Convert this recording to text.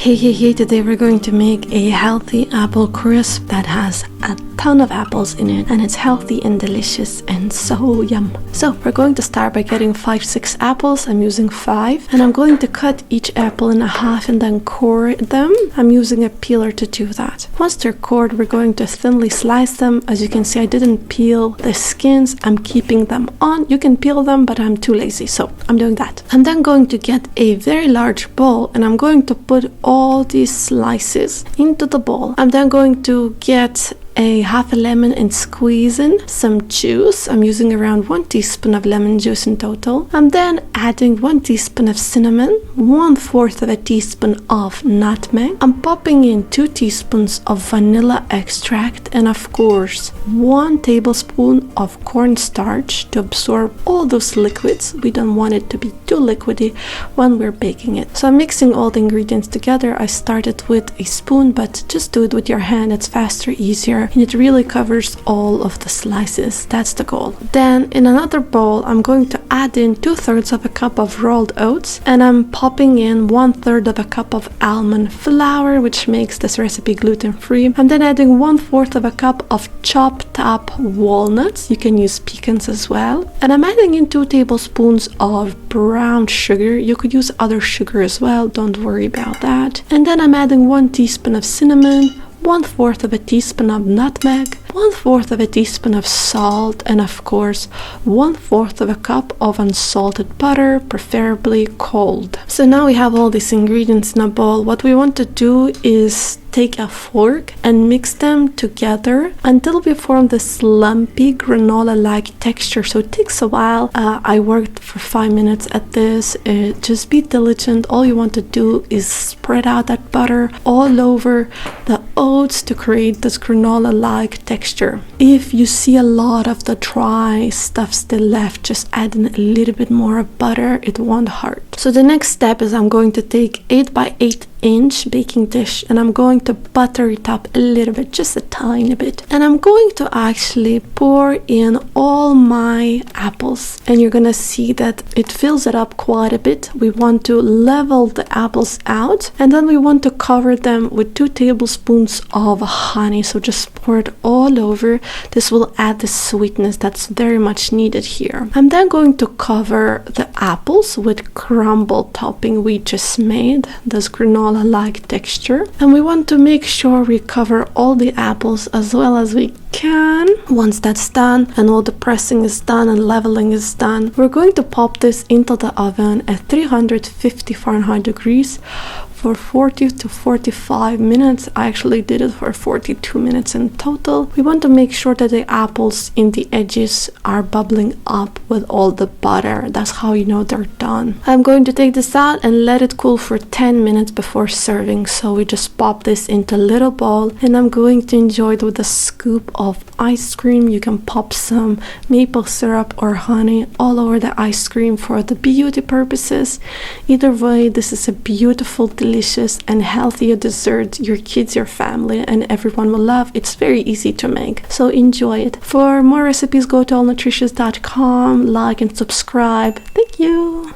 Hey, today we're going to make a healthy apple crisp that has a ton of apples in it, and it's healthy and delicious and so yum. So we're going to start by getting 5-6 apples. I'm using 5, and I'm going to cut each apple in half and then core them. I'm using a peeler to do that. Once they're cored, we're going to thinly slice them. As you can see, I didn't peel the skins. I'm keeping them on. You can peel them, but I'm too lazy, so I'm doing that. I'm then going to get a very large bowl, and I'm going to put all these slices into the bowl. I'm then going to get a half a lemon and squeeze in some juice. I'm using around 1 teaspoon of lemon juice in total. I'm then adding 1 teaspoon of cinnamon, 1/4 of a teaspoon of nutmeg. I'm popping in 2 teaspoons of vanilla extract, and of course 1 tablespoon of cornstarch to absorb all those liquids. We don't want it to be too liquidy when we're baking it. So I'm mixing all the ingredients together. I started with a spoon, but just do it with your hand. It's faster, easier, and it really covers all of the slices. That's the goal. Then in another bowl, I'm going to add in 2/3 of a cup of rolled oats, and I'm popping in 1/3 of a cup of almond flour, which makes this recipe gluten-free. I'm then adding 1/4 of a cup of chopped up walnuts. You can use pecans as well. And I'm adding in 2 tablespoons of brown sugar. You could use other sugar as well, don't worry about that. And then I'm adding 1 teaspoon of cinnamon, 1/4 of a teaspoon of nutmeg, 1/4 of a teaspoon of salt, and of course 1/4 of a cup of unsalted butter, preferably cold. So now we have all these ingredients in a bowl. What we want to do is take a fork and mix them together until we form this lumpy granola-like texture. So it takes a while. I worked for 5 minutes at this. Just be diligent. All you want to do is spread out that butter all over the oats to create this granola-like texture. If you see a lot of the dry stuff still left, just add in a little bit more of butter. It won't hurt. So the next step is I'm going to take 8x8 inch baking dish, and I'm going to butter it up a little bit, just a tiny bit, and I'm going to actually pour in all my apples, and you're gonna see that it fills it up quite a bit. We want to level the apples out, and then we want to cover them with 2 tablespoons of honey. So just pour it all over. This will add the sweetness that's very much needed here. I'm then going to cover the apples with crumble topping we just made, this granola-like texture, and we want to make sure we cover all the apples as well as we can. Once that's done and all the pressing is done and leveling is done, we're going to pop this into the oven at 350 Fahrenheit degrees for 40 to 45 minutes. I actually did it for 42 minutes in total. We want to make sure that the apples in the edges are bubbling up with all the butter. That's how you know they're done. I'm going to take this out and let it cool for 10 minutes before serving. So we just pop this into a little bowl, and I'm going to enjoy it with a scoop of ice cream. You can pop some maple syrup or honey all over the ice cream for the beauty purposes. Either way, this is a beautiful, delicious and healthy dessert your kids, your family, and everyone will love. It's very easy to make, so enjoy it. For more recipes, go to allnutritious.com, like and subscribe. Thank you.